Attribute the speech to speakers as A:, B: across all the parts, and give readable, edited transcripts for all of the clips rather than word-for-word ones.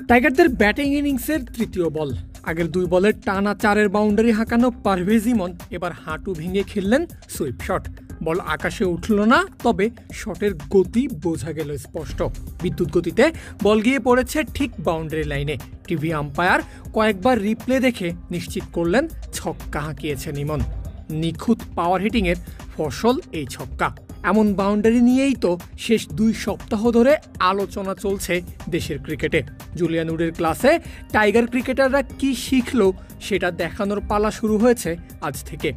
A: টাইগারদের ব্যাটিং ইনিংসের তৃতীয় বল, আগের দুই বলের টানা 4-এর বাউন্ডারি হাঁকানো পারভেজ ইমন এবার হাঁটু ভেঙে খেললেন সুইপ শট। বল আকাশে উঠল না, তবে শটের গতি বোঝা গেল স্পষ্ট। বিদ্যুৎ গতিতে বল গিয়ে পড়েছে ঠিক বাউন্ডারি লাইনে। টিভি আম্পায়ার কয়েকবার রিপ্লে দেখে নিশ্চিত করলেন ছক্কা হাঁকিয়েছেন ইমন। নিখুঁত পাওয়ার হিটিংয়ের ফসল এই ছক্কা। এমন বাউন্ডারি নিয়েই তো শেষ 2 সপ্তাহ ধরে আলোচনা চলছে দেশের ক্রিকেটে। জুলিয়ান উডের ক্লাসে টাইগার ক্রিকেটাররা কি শিখলো সেটা দেখানোর পালা শুরু হয়েছে আজ থেকে।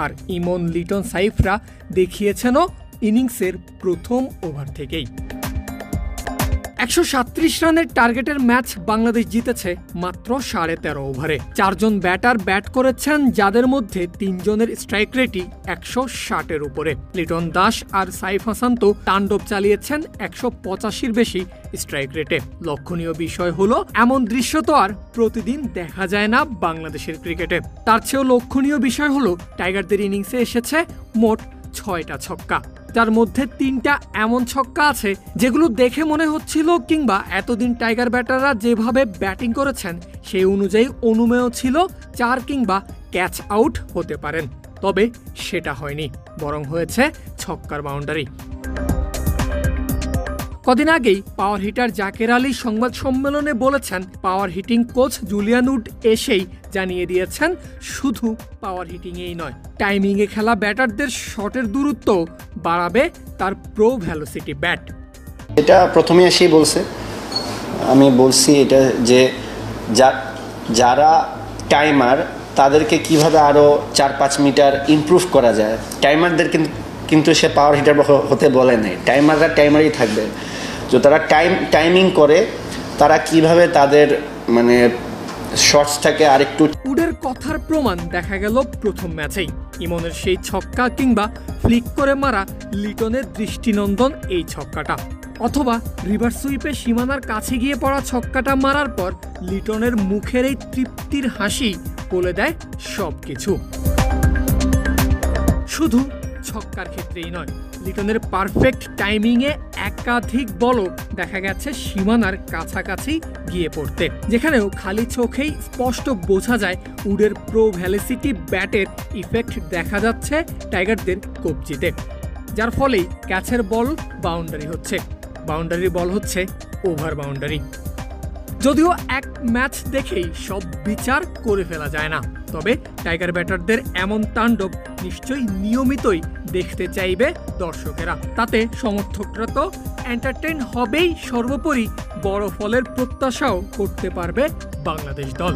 A: আর ইমন, লিটন, সাইফরা দেখিয়েছেনও ইনিংসের প্রথম ওভার থেকেই। 137 রানের টার্গেটের ম্যাচ বাংলাদেশ জিতেছে মাত্র 13.5 ওভারে। 4 জন ব্যাটার ব্যাট করেছেন, যাদের মধ্যে 3 জনের স্ট্রাইক রেটই 160-এর উপরে। লিটন দাস আর সাইফ হাসান তো তাণ্ডব চালিয়েছেন 185-র বেশি স্ট্রাইক রেটে। লক্ষণীয় বিষয় হলো, এমন দৃশ্য তো আর প্রতিদিন দেখা যায় না বাংলাদেশের ক্রিকেটে। তার চেয়েও লক্ষণীয় বিষয় হলো, টাইগারদের ইনিংসে এসেছে মোট 6টা ছক্কা। তার মধ্যে 3টা এমন ছক্কা আছে যেগুলো দেখে মনে হচ্ছিল, কিংবা এতদিন টাইগার ব্যাটাররা যেভাবে ব্যাটিং করেছেন সেই অনুযায়ী অনুমেয় ছিল 4 কিংবা ক্যাচ আউট হতে পারেন। তবে সেটা হয়নি, বরং হয়েছে ছক্কার বাউন্ডারি। কদিন আগেই পাওয়ার হিটার জাকের আলী সংবাদ সম্মেলনে বলেছেন, পাওয়ার হিটিং কোচ জুলিয়ান উড এসেই জানিয়ে দিয়েছেন শুধু পাওয়ার হিটিংয়েই নয়, টাইমিংয়ে খেলা ব্যাটারদের শটের দূরত্ব বাড়াবে তার প্রো ভেলোসিটি ব্যাট।
B: এটা প্রথমে এসেই বলছে, আমি বলছি এটা যে যারা টাইমার তাদেরকে কিভাবে আরও 4-5 মিটার ইমপ্রুভ করা যায়। টাইমারদের কিন্তু সে পাওয়ার হিটার হতে বলে নাই, টাইমাররা টাইমারই থাকবে। তো তারা টাইমিং করে তারা কিভাবে তাদের শটসটাকে আরেকটু।
A: উডের কথার প্রমাণ দেখা গেল প্রথম ম্যাচেই। ইমনের সেই ছক্কা, কিংবা ফ্লিক করে মারা লিটনের দৃষ্টিনন্দন এই ছক্কাটা, অথবা রিভার্স সুইপে সীমানার কাছে গিয়ে পড়া ছক্কাটা মারার পর লিটনের মুখের এই তৃপ্তির হাসি বলে দেয় সবকিছু। শুধু ছক্কার ক্ষেত্রেই নয়, লিটনের পারফেক্ট টাইমিংয়ে একাধিক বলও দেখা গেছে সীমানার কাছাকাছি গিয়ে পড়তে, যেখানেও খালি চোখেই স্পষ্ট বোঝা যায় উডের প্রো ভেলোসিটি ব্যাটের ইফেক্ট দেখা যাচ্ছে টাইগারদের কবজিতে, যার ফলেই ক্যাচের বল বাউন্ডারি হচ্ছে, বাউন্ডারির বল হচ্ছে ওভার বাউন্ডারি। যদিও এক ম্যাচ দেখেই সব বিচার করে ফেলা যায় না, তবে টাইগার ব্যাটারদের এমন তাণ্ডব নিশ্চয়ই নিয়মিতই দেখতে চাইবে দর্শকেরা। তাতে সমর্থকরা তো এন্টারটেইন হবেই, সর্বোপরি বড় ফলের প্রত্যাশাও করতে পারবে বাংলাদেশ দল।